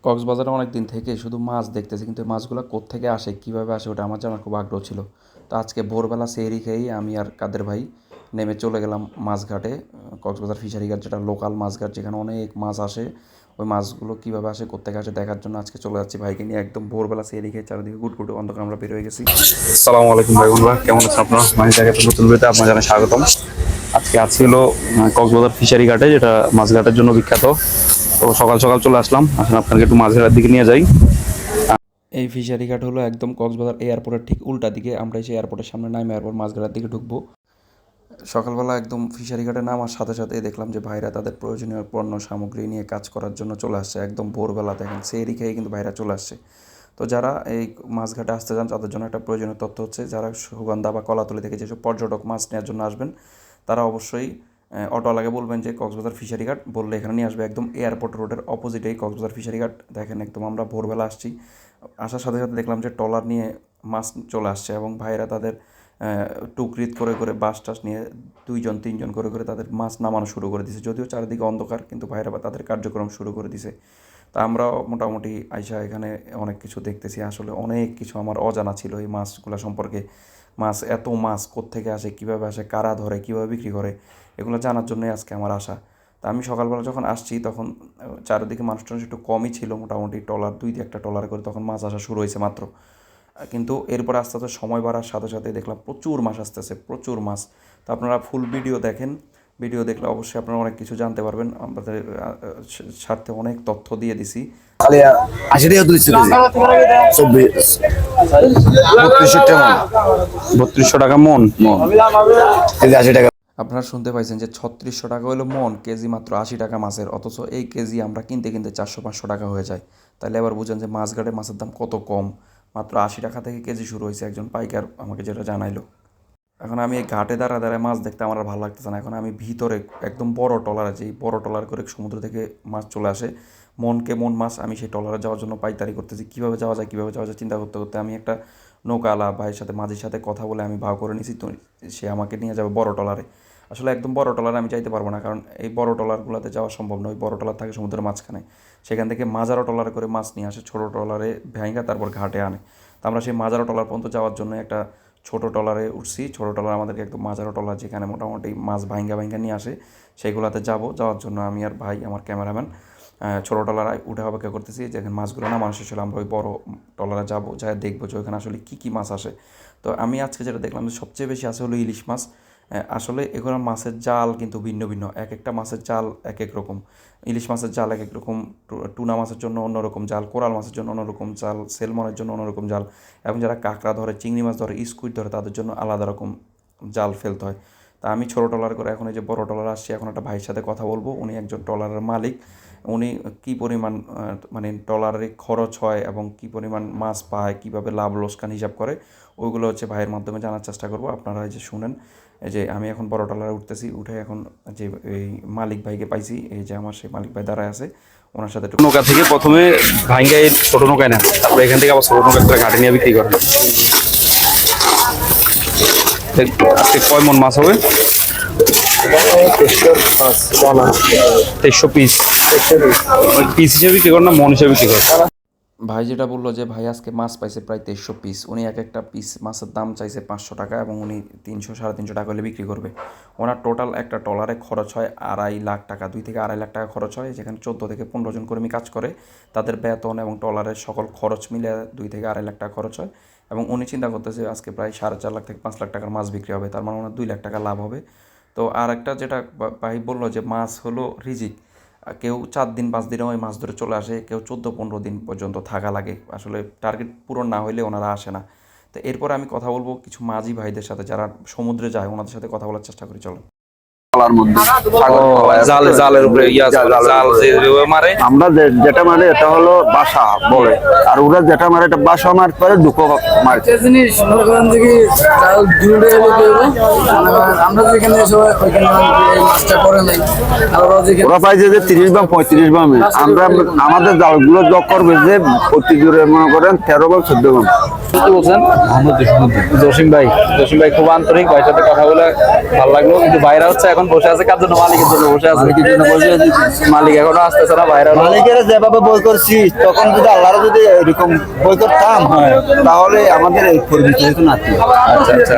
কক্সবাজারে অনেক দিন থেকে শুধু মাছ দেখতেছি, কিন্তু মাছগুলো কোত্থেকে আসে, কীভাবে আসে, ওটা আমার জানার খুব আগ্রহ ছিল। তো আজকে ভোরবেলা সেহরি খেয়েই আমি আর কাদের ভাই নেমে চলে গেলাম মাছঘাটে। কক্সবাজার ফিশারি ঘাট, যেটা লোকাল মাছঘাট, যেখানে অনেক মাছ আসে। ওই মাছগুলো কীভাবে আসে, কোত্থেকে আসে দেখার জন্য আজকে চলে যাচ্ছি ভাইকে নিয়ে। একদম ভোরবেলা সেহরি খেয়ে চারিদিকে গুটগুটে অন্ধকার আমরা বের হয়ে গেছি। আসসালামু আলাইকুম ভাই বন্ধুরা, কেমন আছেন আপনারা? মাঝে জায়গাতে নতুন ভিডিওতে আপনার জানাই স্বাগতম। আজকে আছি হলো কক্সবাজার ফিশারি ঘাটে, যেটা মাছঘাটের জন্য বিখ্যাত। তো সকাল সকাল চলে আসলাম, আসলে আপনাকে একটু মাছঘাটের দিকে নিয়ে যাই। এই ফিশারি ঘাট হলো একদম কক্সবাজার এয়ারপোর্টের ঠিক উল্টা দিকে। আমরা এসে এয়ারপোর্টের সামনে নামে এয়ারপোর্ট মাছঘাটের দিকে ঢুকবো। সকালবেলা একদম ফিশারি ঘাটে নামার সাথে সাথে দেখলাম যে ভাইরা তাদের প্রয়োজনীয় পণ্য সামগ্রী নিয়ে কাজ করার জন্য চলে আসছে। একদম ভোরবেলা দেখেন সেহরি খেয়ে কিন্তু ভাইরা চলে আসছে। তো যারা এই মাছঘাটে আসতে চান তাদের জন্য একটা প্রয়োজনীয় তথ্য হচ্ছে, যারা সুগন্ধা বা কলাতলি থেকে যেসব পর্যটক মাছ নেওয়ার জন্য আসবেন, তারা অবশ্যই অটোওয়ালাকে বলবেন যে কক্সবাজার ফিশারি ঘাট, বললে এখানে নিয়ে আসবে। একদম এয়ারপোর্ট রোডের অপোজিটেই কক্সবাজার ফিশারি ঘাট। দেখেন একদম আমরা ভোরবেলা আসছি, আসার সাথে সাথে দেখলাম যে ট্রলার নিয়ে মাছ চলে আসছে, এবং ভাইয়েরা তাদের টুকরিত করে করে বাস টাস নিয়ে দুইজন তিনজন করে করে তাদের মাছ নামানো শুরু করে দিছে। যদিও চারিদিকে অন্ধকার, কিন্তু ভাইয়েরা তাদের কার্যক্রম শুরু করে দিছে। তা আমরাও মোটামুটি আইসা এখানে অনেক কিছু দেখতেছি। আসলে অনেক কিছু আমার অজানা ছিল এই মাছগুলো সম্পর্কে। এত মাছ কোত্থেকে আসে, কীভাবে আসে, কারা ধরে, কীভাবে বিক্রি করে, এগুলো জানার জন্যই আজকে আমার আশা। তা আমি সকালবেলা যখন আসছি তখন চারিদিকে মানুষ টানুষ একটু কমই ছিল, মোটামুটি ট্রলার দুই একটা ট্রলার করে তখন মাছ আসা শুরু হয়েছে মাত্র। কিন্তু এরপর আস্তে আস্তে সময় বাড়ার সাথে সাথে দেখলাম প্রচুর মাছ আসতেছে, প্রচুর মাছ। তো আপনারা ফুল ভিডিও দেখেন, ভিডিও দেখলে অবশ্যই আপনারা অনেক কিছু জানতে পারবেন। আমাদের স্বার্থে অনেক তথ্য দিয়ে দিছি। খালি 80 টাকা 200 কেজি 3200 টাকা মন। কেজি 80 টাকা। আপনারা শুনতে পাইছেন যে 3600 টাকা হলো মন, কেজি মাত্র 80 টাকা মাছের। অথচ এই কেজি আমরা কিনতে কিনতে 400-500 টাকা হয়ে যায়। তাহলে এবার বুঝেন যে মাছঘাটে মাছের দাম কত কম। মাত্র 80 টাকা থেকে কেজি শুরু হয়েছে, একজন পাইকার আমাকে যেটা জানাইলো। এখন আমি এই ঘাটে দাঁড়ায় দাঁড়ায় মাছ দেখতে আমার আর ভালো লাগতেছে না। এখন আমি ভিতরে একদম বড় ট্রলার আছে, এই বড় ট্রলার করে সমুদ্র থেকে মাছ চলে আসে, মনকে মন মাছ। আমি সেই ট্রলারে যাওয়ার জন্য পাইতারি করতেছি, কীভাবে যাওয়া যায় কীভাবে যাওয়া যায় চিন্তা করতে করতে আমি একটা নৌকাওয়ালা ভাইয়ের সাথে, মাঝির সাথে কথা বলে আমি ভাও করে নিয়েছি। তো সে আমাকে নিয়ে যাবে বড় ট্রলারে। আসলে একদম বড় ট্রলারে আমি যাইতে পারবো না, কারণ এই বড় ট্রলারগুলোতে যাওয়া সম্ভব নয়। বড় ট্রলার থাকে সমুদ্রের মাঝখানে, সেখান থেকে মাজারো ট্রলারে করে মাছ নিয়ে আসে, ছোটো ট্রলারে ভেঙে তারপর ঘাটে আনে। তো আমরা সেই মাজারো ট্রলার পর্যন্ত যাওয়ার জন্য একটা ছোটো ট্রলারে উঠছি। ছোটো ট্রলার আমাদেরকে একদম মাজারো ট্রলার, যেখানে মোটামুটি মাছ ভাঙ্গা ভাঙ্গা নিয়ে আসে, সেইগুলোতে যাওয়ার জন্য আমি আর ভাই আমার ক্যামেরাম্যান ছোটো ট্রলারে উঠে অপেক্ষা করতেছি। যেখানে মাছগুলো না মানুষ ছিল, আমরা ওই বড় ট্রলারে যাবো, যাই দেখবো যে ওইখানে আসলে কী কী মাছ আসে। তো আমি আজকে যেটা দেখলাম যে সবচেয়ে বেশি আসে হলো ইলিশ মাছ। আসলে এগুলো মাছের জাল কিন্তু ভিন্ন ভিন্ন, এক একটা মাছের জাল এক এক রকম। ইলিশ মাছের জাল এক এক রকম, টুনা মাছের জন্য অন্যরকম জাল, কোরাল মাছের জন্য অন্যরকম জাল, সেলমনের জন্য অন্যরকম জাল, এবং যারা কাঁকড়া ধরে, চিংড়ি মাছ ধরে, স্কুইড ধরে, তাদের জন্য আলাদা রকম জাল ফেলতে হয়। তা আমি ছোটো ট্রলার করে এখন এই যে বড় ট্রলার আসছি, এখন একটা ভাইয়ের সাথে কথা বলবো। উনি একজন ট্রলারের মালিক। উনি কী পরিমাণ মানে ট্রলারে খরচ হয় এবং কী পরিমাণ মাছ পায়, কীভাবে লাভ লোকসান হিসাব করে, ওইগুলো হচ্ছে ভাইয়ের মাধ্যমে জানার চেষ্টা করবো। আপনারা এই যে শুনেন, এই যে আমি এখন বড় ট্রলারে উঠতেছি, উঠে এখন যে এই মালিক ভাইকে পাইছি, এই যে আমার সেই মালিক ভাই দাঁড়ায় আছে, ওনার সাথে নৌকা থেকে প্রথমে ভাঙ্গায় ছোটো নৌকায় নেন, তারপরে এখান থেকে আবার ছোটো নৌকা করে ঘাটে নিয়ে বিক্রি করেন। আজকে কয় মন মাছ হবে? 2300 পিস। পিস হিসেবে বিক্রি করেন না মন হিসেবে বিক্রি করেন? ভাই যেটা বললো যে ভাই আজকে মাছ পাইছে প্রায় 2300 পিস। উনি এক একটা পিস মাছের দাম চাইছে 500 টাকা, এবং উনি 300-350 টাকা হলে বিক্রি করবে। ওনার টোটাল একটা ট্রলারে খরচ হয় 2.5 লাখ টাকা, 2 থেকে 2.5 লাখ টাকা খরচ হয়। যেখানে 14 থেকে 15 জন কর্মী কাজ করে, তাদের বেতন এবং ট্রলারের সকল খরচ মিলে 2 থেকে 2.5 লাখ টাকা খরচ হয়। এবং উনি চিন্তা করতেছে আজকে প্রায় 4.5 লাখ থেকে 5 লাখ টাকার মাছ বিক্রি হবে, তার মানে ওনার 2 লাখ টাকা লাভ হবে। তো আর একটা যেটা ভাই বললো যে মাছ হলো রিজিক, কেউ 4 দিন 5 দিনে ওই মাছ ধরে চলে আসে, কেউ 14-15 দিন পর্যন্ত থাকা লাগে। আসলে টার্গেট পূরণ না হইলে ওনারা আসে না। তো এরপর আমি কথা বলবো কিছু মাঝি ভাইদের সাথে, যারা সমুদ্রে যায়, ওনাদের সাথে কথা বলার চেষ্টা করি। চলো। জালের উপরে আমরা যেটা মারে এটা হলো বাসা বলে, আর ওরা যেটা মারে এটা বাসা মারতে পারে, দুঃখ মারে জিনিস মনে করেন যে কি জাল জুড়ে আমরা যেখানে সবাই ওইখানে মাছটা করে নাই, আর ওরা পাইছে যে 30 বা 35 বা। আমরা আমাদের জালগুলো যোগ করবে যে প্রতি জোরে মনে করেন 13 বা 14 গ্রাম। কি বলছেন? জসিম ভাই খুব আন্তরিক, ভাইয়ের সাথে কথা বলে ভালো লাগলো। কিন্তু ভাইরা হচ্ছে এখন এখন বসে আছে কার জন্য? মালিকের জন্য বসে আছে। মালিক এখনো আসতেছে না বাইরে। মালিকের যেভাবে বই করছি তখন যদি আল্লাহর যদি এরকম বই করতাম তাহলে আমাদের এই পরিচিত হতো না। আচ্ছা আচ্ছা,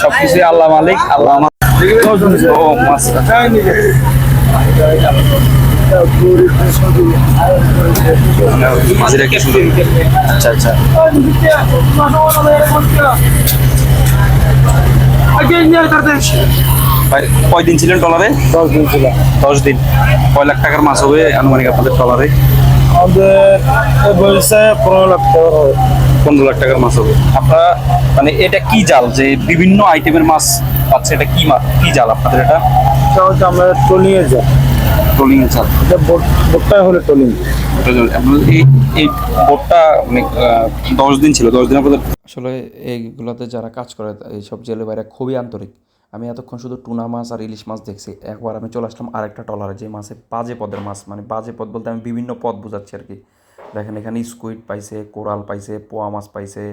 সবকিছু আল্লাহ মালিক। আল্লাহ ও মাছ মাঝিরা কি সুন্দর। আচ্ছা আচ্ছা, ভাই কয়দিন ছিলেন ট্রলারে? 10 দিন ছিল। 10 দিন। কয় লাখ টাকার মাছ হবে আনুমানিক আপনাদের ট্রলারে? আমাদের বলছে 15 লাখ টাকা হবে। 15 লাখ টাকার মাছ হবে। আপনারা মানে এটা কি জাল যে বিভিন্ন আইটেমের মাছ পাচ্ছে? এটা কি মাছ, কি জাল আপনাদের? এটা হচ্ছে আমরা ট্রলিং এ যাই। ট্রলিং এর জাল। এটা বোটটা হলো ট্রলিং। এই বোটটা 10 দিন ছিল। 10 দিন আপনাদের আসলে এইগুলোতে যারা কাজ করে এইসব জেলে বাইরে খুবই আন্তরিক। আমি এতক্ষণ শুধু টুনা মাছ আর ইলিশ মাছ দেখছি, একবার আমি চলে আসলাম আরেকটা ট্রলারে যে মাছে বাজে পদের মাছ, মানে বাজে পদ বলতে আমি বিভিন্ন পদ বোঝাচ্ছি আর কি। দেখেন এখানে স্কুইড পাইছে, কোরাল পাইছে, পোয়া মাছ পাইছে,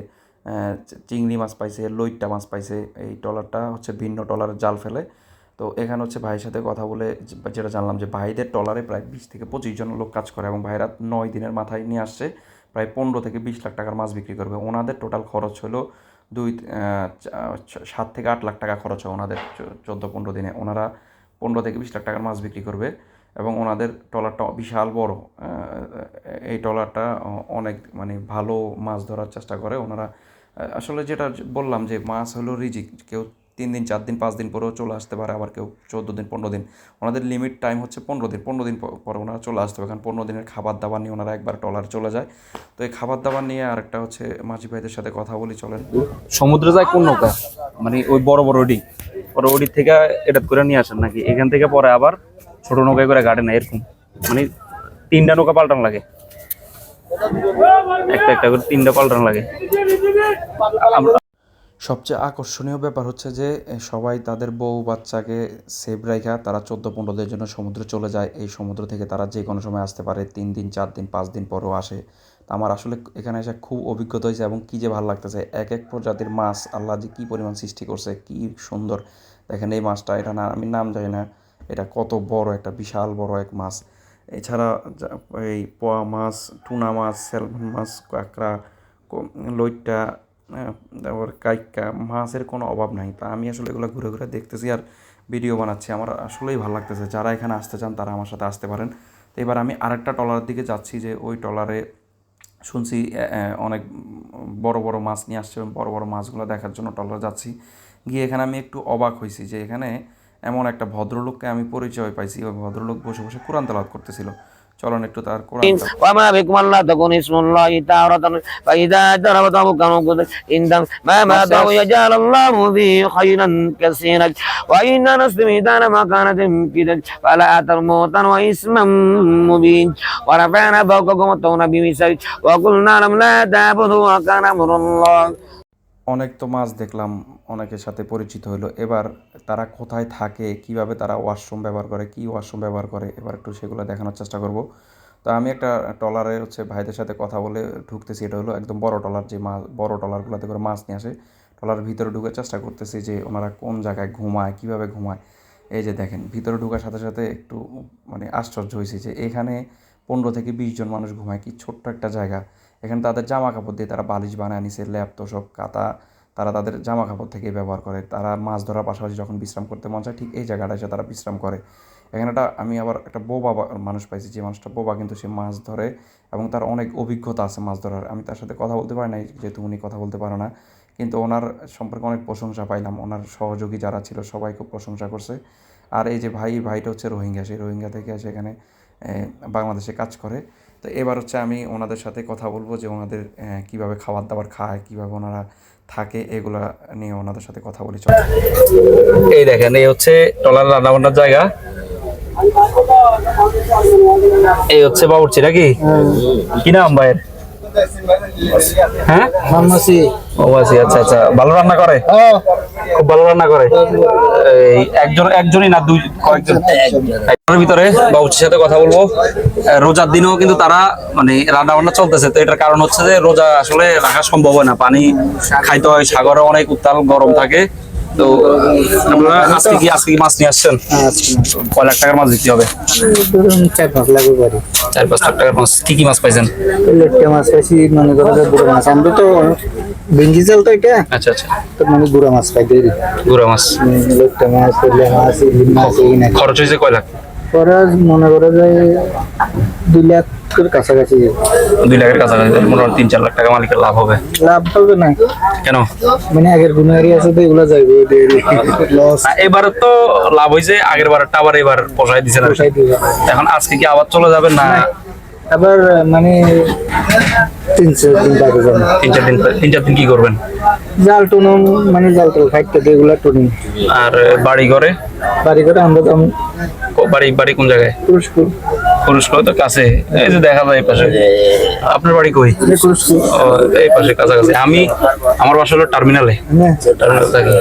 চিংড়ি মাছ পাইছে, লইট্টা মাছ পাইছে। এই ট্রলারটা হচ্ছে ভিন্ন ট্রলারে জাল ফেলে। তো এখানে হচ্ছে ভাইয়ের সাথে কথা বলে যেটা জানলাম যে ভাইদের ট্রলারে প্রায় 20 থেকে 25 জন লোক কাজ করে এবং ভাইরা 9 দিনের মাথায় নিয়ে আসছে প্রায় 15 থেকে 20 লাখ টাকার মাছ বিক্রি করবে। ওনাদের টোটাল খরচ হলো 7 থেকে 8 লাখ টাকা খরচ হয় ওনাদের 14-15 দিনে। ওনারা 15 থেকে 20 লাখ টাকার মাছ বিক্রি করবে এবং ওনাদের ট্রলারটা বিশাল বড়। এই ট্রলারটা অনেক মানে ভালো মাছ ধরার চেষ্টা করে ওনারা। আসলে যেটা বললাম যে মাছ হলো রিজিক, কেউ 3 দিন 4 দিন 5 দিন পরেও চলে আসতে পারে, আবার কেউ 14 দিন 15 দিন। ওনাদের লিমিট টাইম হচ্ছে 15 দিন। 15 দিন পরে ওনারা চলে আসতে হবে, কারণ 15 দিনের খাবার দাবার নিয়ে ওনারা একবার ট্রলারে চলে যায়। তো এই খাবার দাবার নিয়ে আরেকটা হচ্ছে মাঝি ভাইদের সাথে কথা বলি চলেন। সমুদ্রে যায় কোন নৌকা? মানে ওই বড় বড় ওডি, বড় ওডি থেকে এটা করে নিয়ে আসেন নাকি? এখান থেকে পরে আবার ছোট নৌকায় করে গাড়ে না এরকম? মানে 3টা নৌকা পাল্টানো লাগে, একটা একটা করে 3টা পাল্টানো লাগে। সবচেয়ে আকর্ষণীয় ব্যাপার হচ্ছে যে সবাই তাদের বউ বাচ্চাকে সেভ রাখা তারা 14-15 দিনের জন্য সমুদ্রে চলে যায়। এই সমুদ্র থেকে তারা যে কোনো সময় আসতে পারে, 3 দিন 4 দিন 5 দিন পরেও আসে। তা আমার আসলে এখানে এসে খুব অভিজ্ঞতা হয়েছে এবং কী যে ভালো লাগতেছে। এক এক প্রজাতির মাছ আল্লাহ যে কী পরিমাণ সৃষ্টি করছে, কী সুন্দর। দেখেন এই মাছটা, এটা না আমি নাম জানি না, এটা কত বড় একটা বিশাল বড় এক মাছ। এছাড়া এই পোয়া মাছ, টুনা মাছ, স্যালমন মাছ, কাঁকড়া, লইট্টা, তারপর কাইক্কা, মাছের কোনো অভাব নাই। তা আমি আসলে এগুলো ঘুরে ঘুরে দেখতেছি আর ভিডিও বানাচ্ছি। আমার আসলেই ভালো লাগতেছে। যারা এখানে আসতে চান তারা আমার সাথে আসতে পারেন। তো এবার আমি আরেকটা ট্রলারের দিকে যাচ্ছি যে ওই ট্রলারে শুনছি অনেক বড় বড় মাছ নিয়ে আসছে। বড় বড় মাছগুলো দেখার জন্য ট্রলারে যাচ্ছি। গিয়ে এখানে আমি একটু অবাক হয়েছি যে এখানে এমন একটা ভদ্রলোককে আমি পরিচয় পাইছি। ওই ভদ্রলোক বসে বসে কোরআন তেলাওয়াত করতেছিল। চলুন একটু তার কোরআন। وما بكم لا تكون اسم الله تارة فإذا ضربتم كانوا إن ما دعوا يجعل الله به خيرا كثيرا وإن نستميتان ما كانت كذا فلا ترموتا وإسما مبين ورفعنا فوقكم الطور بمثال وقلنا لهم لا تعبدوا وكان أمر الله। অনেক তো মাছ দেখলাম, অনেকের সাথে পরিচিত হলো। এবার তারা কোথায় থাকে, কিভাবে তারা ওয়াশরুম ব্যবহার করে, কি ওয়াশরুম ব্যবহার করে, এবার একটু সেগুলো দেখানোর চেষ্টা করব। তো আমি একটা ট্রলারে হচ্ছে ভাইদের সাথে কথা বলে ঢুকতেছি। এটা হলো একদম বড় ট্রলার, যে মাছ বড় ট্রলারগুলোতে করে মাছ নিয়ে আসে। ট্রলারের ভিতরে ঢুকে চেষ্টা করতেছি যে ওনারা কোন জায়গায় ঘুমায়, কিভাবে ঘুমায়। এই যে দেখেন ভিতরে ঢোকার সাথে সাথে একটু মানে আশ্চর্য হয়েছে যে এখানে 15 থেকে 20 জন মানুষ ঘুমায়। কি ছোট্ট একটা জায়গা। এখানে তাদের জামা কাপড় দিয়ে তারা বালিশ বানায় নিছে, ল্যাপ তোষক কাঁথা তারা তাদের জামা কাপড় থেকে ব্যবহার করে। তারা মাছ ধরার পাশাপাশি যখন বিশ্রাম করতে মন চায় ঠিক এই জায়গাটা এসে তারা বিশ্রাম করে। এখানেটা আমি আবার একটা বোবা মানুষ পাইছি, যে মানুষটা বোবা কিন্তু সে মাছ ধরে এবং তার অনেক অভিজ্ঞতা আছে মাছ ধরার। আমি তার সাথে কথা বলতে পারি নাই যেহেতু উনি কথা বলতে পারে না, কিন্তু ওনার সম্পর্কে অনেক প্রশংসা পাইলাম। ওনার সহযোগী যারা ছিল সবাই খুব প্রশংসা করছে। আর এই যে ভাইটা হচ্ছে রোহিঙ্গা, সেই রোহিঙ্গা থেকে এসে এখানে বাংলাদেশে কাজ করে। তো এবার হচ্ছে আমি ওনাদের সাথে কথা বলবো যে ওনাদের কীভাবে খাবার দাবার খায়, কীভাবে ওনারা থাকে, এগুলা নিয়ে ওনাদের সাথে কথা বলি। চল এই দেখেন এই হচ্ছে ট্রলার রান্নাবান্নার জায়গা। এই হচ্ছে বাবুর্চি নাকি? কি নাম ভাইয়ের? হ্যাঁ আচ্ছা আচ্ছা, ভালো রান্না করে? খুব ভালো রান্না করে। এই একজনই না কয়েকজন ভিতরে বাবুর্চির সাথে কথা বলবো। রোজার দিনেও কিন্তু তারা মানে রান্না বান্না চলতেছে। তো এটার কারণ হচ্ছে যে রোজা আসলে রাখা সম্ভব হয় না, পানি খাইতে হয়, সাগরে অনেক উত্তাল গরম থাকে। তো আপনারা আজকে কি মাছ নিয়ে আসছেন? কয় লাখ টাকার মাছ দিতে হবে? ধরুন 4-5 লাখের বাড়ি 4-5 লাখ টাকার মাছ। কি কি মাছ পাইছেন? লেটকা মাছ পাইছি, মনে করো যে বুড়ো মাছ। আমরা তো ভেঙ্গি চাল তো এটা, আচ্ছা আচ্ছা, তো মানে বুড়ো মাছ পাই দেরি। গুড়া মাছ। লেটকা মাছ, পেলে মাছ, ইলিশ মাছ এই না। খরচ হয়েছে কয় লাখ? খরচ মনে করো যে 2 লাখের কাছাকাছি। 2 লাখের কাছাকাছি। মোটামুটি 3-4 লাখ টাকা মালিকের লাভ হবে। লাভ হবে না, কেন? মানে আগের গুণারি আছে তো এগুলো যাইবে লস। এবারে তো লাভ হয়েছে, আগের বারটা আবার এবার পোষায় দিছে না। পোষাই দিবে। এখন আজকে কি আবার চলে যাবেন না? আবার মানে 3-4 দিন বাদে যাবে। 3-4 দিন কি করবেন? জাল টুনুন, মানে জাল তো খাইতে দিয়ে এগুলা টুনুন। আর বাড়ি ঘরে বাড়ি করে আমরা তো বাড়ি কোন জায়গায়? পুরস্কুল পুরস্কার তো কাছে, এই যে দেখা যায় এই পাশে। আপনার বাড়ি কই? পুরস্কুল ও, এই পাশে কাছাকাছি। আমার বাসা হলো টার্মিনালে থাকি।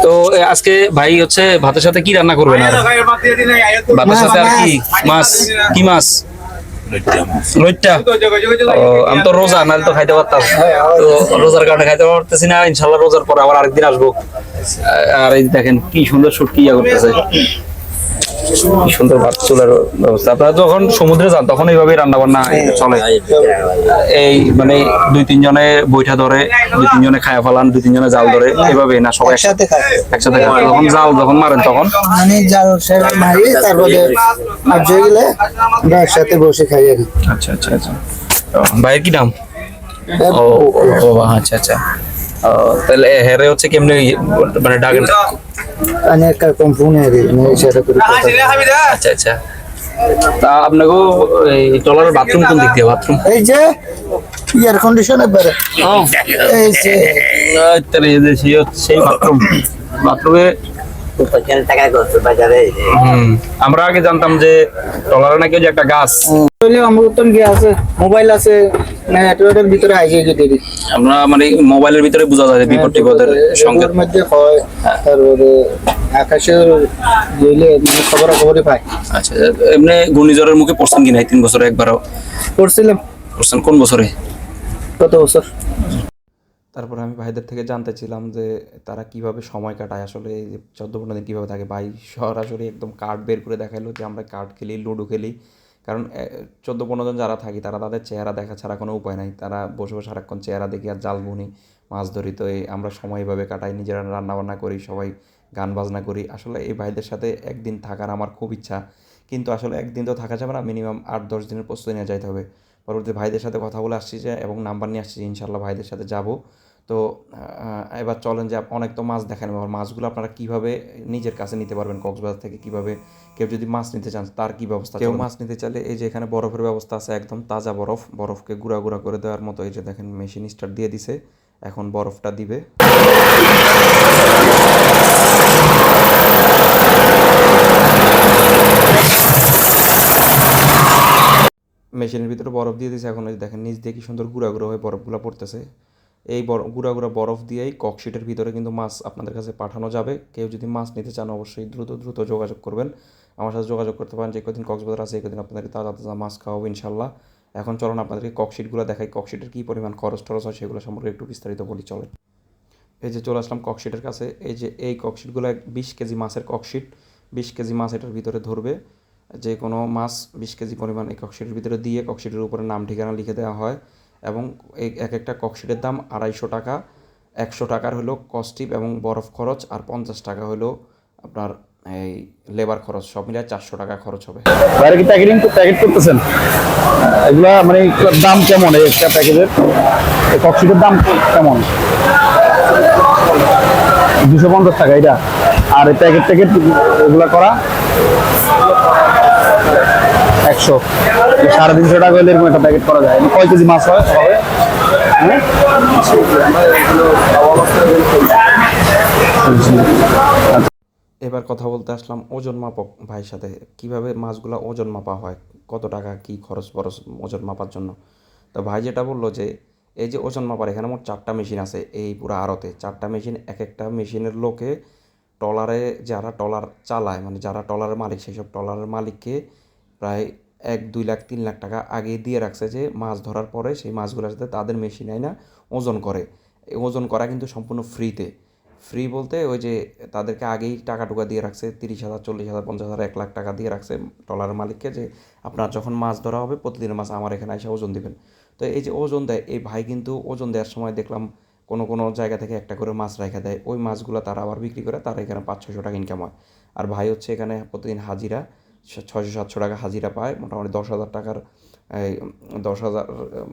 তো আজকে ভাই হচ্ছে ভাতের সাথে কি রান্না করবেন? আর ভাতের সাথে আর কি মাছ? কি মাছ? লইট্টা। ও, আমি তো রোজা, নাহলে তো খাইতে পারতাম। তো রোজার কারণে খাইতে পারতেছি না। ইনশাল্লাহ রোজার পর আবার আরেকদিন আসবো। আর এই দেখেন কি সুন্দর শুটকি করতেছে, কি সুন্দর ভাত চুলার ব্যবস্থা। আপনারা যখন সমুদ্রে যান তখন এইভাবেই রান্না বান্না চলে। এই মানে 2-3 জনে বৈঠা ধরে, 2-3 জনে খায়া ফেলান, 2-3 জনে জাল ধরে, এইভাবে না সবাই একসাথে খায়। একসাথে খায়। যখন জাল যখন মারেন তখন মানে জাল মারি, তারপরে আর যে গেলে আমরা একসাথে বসে খাই আর কি। আচ্ছা আচ্ছা আচ্ছা। ভাইয়ের কি নাম? ও ও আচ্ছা আচ্ছা। তাহলে হেরে হচ্ছে কেমনে মানে ডাকেন? অনেক কম ফোন আর কি, মানে সেটা করে আচ্ছা আচ্ছা। তা আপনাকেও এই ট্রলারের বাথরুম কোন দিক দিয়ে? বাথরুম এই যে এয়ার কন্ডিশনের বাইরে এই যে তাহলে এই যে সেই বাথরুমে আমরা আগে জানতাম যে ট্রলারে নাকি ওই যে একটা গাছ। হইলে অমৃতন কি আছে, মোবাইল আছে, না নেটওয়ার্কের ভিতরে আইছে কি দেরি। আমরা মানে মোবাইলের ভিতরে বোঝা যায় বিপদ টিপদের সংকেত। এর মধ্যে হয়, তারপরে আকাশের গেলে মানে খবরাখবরই পায়। আচ্ছা, এমনি ঘূর্ণিঝড়ের মুখে পড়ছেন কিনা? 3 বছরে একবারও করছিলাম। পড়ছেন? কোন বছরে? কত বছর। তারপরে আমি ভাইদের থেকে জানতে ছিলাম যে তারা কিভাবে সময় কাটায়, আসলে এই যে 14-15 দিন কীভাবে থাকে। ভাই সরাসরি একদম কার্ড বের করে দেখাইলো যে আমরা কার্ড খেলি, লুডো খেলি। কারণ 14-15 জন যারা থাকি তারা তাদের চেহারা দেখা ছাড়া কোনো উপায় নাই। তারা বসে বসে সারাক্ষণ চেহারা দেখি আর জাল বুনি, মাছ ধরি। তো এই আমরা সময় এভাবে কাটাই, নিজেরা রান্নাবান্না করি, সবাই গান বাজনা করি। আসলে এই ভাইদের সাথে একদিন থাকার আমার খুব ইচ্ছা, কিন্তু আসলে একদিন তো থাকা যাবে না, মিনিমাম 8-10 দিনের প্রস্তুতি নিয়ে যাইতে হবে। পরবর্তী ভাইদের সাথে কথা বলে আসছি যে, এবং নাম্বার নিয়ে আসছি, ইনশাল্লাহ ভাইদের সাথে যাব। তো এবার চলেন যে অনেক তো মাছ দেখেন, এবার মাছগুলো আপনারা কীভাবে নিজের কাছে নিতে পারবেন কক্সবাজার থেকে, কীভাবে কেউ যদি মাছ নিতে চান তার কী ব্যবস্থা। কেউ মাছ নিতে চাইলে এই যে এখানে বরফের ব্যবস্থা আছে, একদম তাজা বরফকে গুঁড়া গুঁড়া করে দেওয়ার মতো। এই যে দেখেন মেশিন স্টার্ট দিয়ে দিছে, এখন বরফটা দিবে। মেশিনের ভিতরে বরফ দিয়ে দিয়েছে, এখন এই দেখেন নিচ দিয়ে কি সুন্দর গুঁড়া গুঁড়ো হয়ে বরফগুলো পড়তেছে। এই গুঁড়া গুঁড়া বরফ দিয়েই ককশিটের ভিতরে কিন্তু মাছ আপনাদের কাছে পাঠানো যাবে। কেউ যদি মাছ নিতে চান অবশ্যই দ্রুত যোগাযোগ করবেন, আমার সাথে যোগাযোগ করতে পারেন। যে কদিন কক্সবাজার আছে এই কদিন আপনাদেরকে তাজা তাজা মাছ খাওয়াবো ইনশাল্লাহ। এখন চলুন আপনাদেরকে ককশিটগুলো দেখাই, ককশিটের কী পরিমাণ খরচ টরচ হয় সেগুলো সম্পর্কে একটু বিস্তারিত বলি চলে। এই যে চলে আসলাম ককশিটের কাছে। এই যে এই ককশিটগুলো 20 কেজি মাছের ককশিট, 20 কেজি মাছ এটার ভিতরে ধরবে। যে কোনো মাছ 20 কেজি পরিমাণ এই ককশিটের ভিতরে দিয়ে ককশিটের উপরে নাম ঠিকানা লিখে দেওয়া হয়, এবং এই এক একটা ককশিটের দাম 250 টাকা। 100 টাকার হলো কস্টিপ এবং বরফ খরচ, আর 50 টাকা হলো আপনার এই লেবার খরচ, সব মিলিয়ে 400 টাকা খরচ হবে। বাইরে কি প্যাকেট করতেছেন? এগুলা মানে দাম কেমন? এই একটা প্যাকেজের ককশিটের দাম কেমন? 250 টাকা এটা। আর এই প্যাকেট এগুলা করা 100, 350 টাকা হলে এরকম একটা প্যাকেট করা যায়। কয় কেজি মাছ হয়? হ্যাঁ, এবার কথা বলতে আসলাম ওজন মাপক ভাইয়ের সাথে, কিভাবে মাছগুলো ওজন মাপা হয়, কত টাকা কি খরচ বরচ ওজন মাপার জন্য। তো ভাই যেটা বললো যে এই যে ওজন মাপার এখানে মোট 4টা মেশিন আছে এই পুরো আড়তে। 4টা মেশিন, এক একটা মেশিনের লোকে ট্রলারে যারা ট্রলার চালায়, মানে যারা ট্রলারের মালিক, সেই সব ট্রলারের মালিককে প্রায় 1-2 লাখ 3 লাখ টাকা আগে দিয়ে রাখছে যে মাছ ধরার পরে সেই মাছগুলোর সাথে তাদের মেশিন আইনা ওজন করে। এই ওজন করা কিন্তু সম্পূর্ণ ফ্রিতে। ফ্রি বলতে ওই যে তাদেরকে আগেই টাকা টুকা দিয়ে রাখছে, 30,000 40,000 50,000 1 লাখ টাকা দিয়ে রাখছে ট্রলারের মালিককে, যে আপনার যখন মাছ ধরা হবে প্রতিদিনের মাছ আমার এখানে এসে ওজন দিবেন। তো এই যে ওজন দেয়, এই ভাই কিন্তু ওজন দেওয়ার সময় দেখলাম কোনো জায়গা থেকে একটা করে মাছ রেখে দেয়, ওই মাছগুলো তারা আবার বিক্রি করে, তারা এখানে 500-600 টাকা ইনকাম হয়। আর ভাই হচ্ছে এখানে প্রতিদিন হাজিরা 600-700 টাকা হাজিরা পায়, মোটামুটি 10,000 টাকার, এই 10,000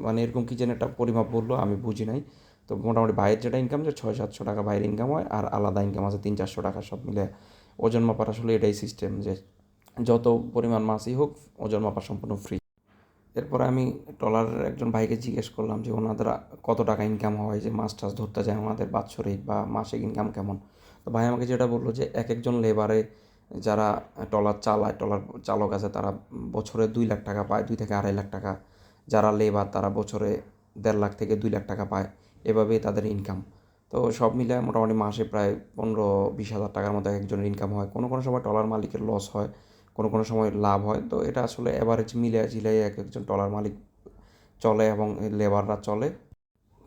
মানে এরকম কি যেন একটা পরিমাপ বললো, আমি বুঝি নাই। তো মোটামুটি ভাইয়ের যেটা ইনকাম, যে 600-700 টাকা ভাইয়ের ইনকাম হয়, আর আলাদা ইনকাম আছে 300-400 টাকা, সব মিলে ওজন মাপার আসলে এটাই সিস্টেম, যে যত পরিমাণ মাছই হোক ওজন মাপা সম্পূর্ণ ফ্রি। এরপরে আমি ট্রলারের একজন ভাইকে জিজ্ঞেস করলাম যে ওনাদের কত টাকা ইনকাম হয়, যে মাছ টাছ ধরতে যায় ওনাদের বাৎসরিক বা মাসিক ইনকাম কেমন। তো ভাই আমাকে যেটা বললো যে এক একজন লেবারে যারা ট্রলার চালায়, ট্রলার চালক আছে, তারা বছরে 2 লাখ টাকা পায়, 2 থেকে 2.5 লাখ টাকা। যারা লেবার তারা বছরে 1.5 লাখ থেকে 2 লাখ টাকা পায়, এভাবেই তাদের ইনকাম। তো সব মিলে মোটামুটি মাসে প্রায় 15-20 হাজার টাকার মতো একজনের ইনকাম হয়। কোনো সময় ট্রলার মালিকের লস হয়, কোনো সময় লাভ হয়। তো এটা আসলে অ্যাভারেজ মিলিয়ে ঝিলিয়ে এক একজন ট্রলার মালিক চলে এবং লেবাররা চলে।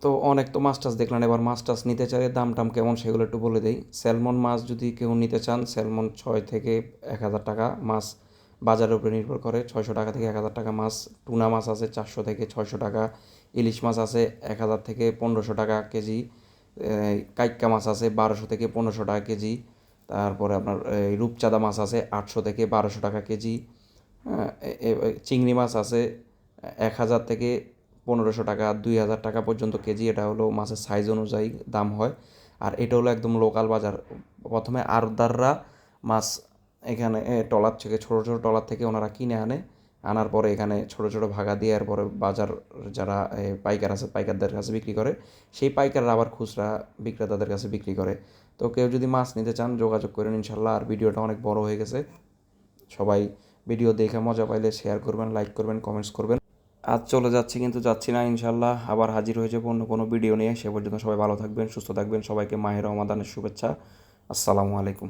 তো অনেক তো মাছ টাছ দেখলেন, এবার মাছ টাছ নিতে চাইলে দাম টাম কেমন সেগুলো একটু বলে দেই। স্যালমন মাছ যদি কেউ নিতে চান, স্যালমন 6 থেকে 1,000 টাকা মাছ, বাজারের উপরে নির্ভর করে। 600 টাকা থেকে 1,000 টাকা মাছ। টুনা মাছ আছে 400 থেকে 600 টাকা। ইলিশ মাছ আছে 1,000 থেকে 1,500 টাকা কেজি। কাইক্কা মাছ আছে 1,200 থেকে 1,500 টাকা কেজি। তারপরে আপনার রূপচাঁদা মাছ আছে 800 থেকে 1,200 টাকা কেজি। চিংড়ি মাছ আছে 1,000 থেকে 1,500 টাকা, 2,000 টাকা পর্যন্ত কেজি। এটা হলো মাছের সাইজ অনুযায়ী দাম হয়। আর এটা হলো একদম লোকাল বাজার। প্রথমে আড়তদাররা মাছ এখানে ট্রলার থেকে, ছোটো ছোটো ট্রলার থেকে ওনারা কিনে আনার পরে এখানে ছোটো ছোটো ভাগা দিয়ে এরপরে বাজার যারা পাইকার আছে পাইকারদের কাছে বিক্রি করে, সেই পাইকাররা আবার খুচরা বিক্রেতাদের কাছে বিক্রি করে। তো কেউ যদি মাছ নিতে চান যোগাযোগ করেন ইনশাল্লাহ। আর ভিডিওটা অনেক বড় হয়ে গেছে, সবাই ভিডিও দেখে মজা পাইলে শেয়ার করবেন, লাইক করবেন, কমেন্টস করবেন। আজ চলে যাচ্ছি, কিন্তু যাচ্ছি না, ইনশাল্লাহ আবার হাজির হয়ে যাবো অন্য কোনো ভিডিও নিয়ে। সে পর্যন্ত সবাই ভালো থাকবেন, সুস্থ থাকবেন। সবাইকে মাহে রমাদানের শুভেচ্ছা। আসসালামু আলাইকুম।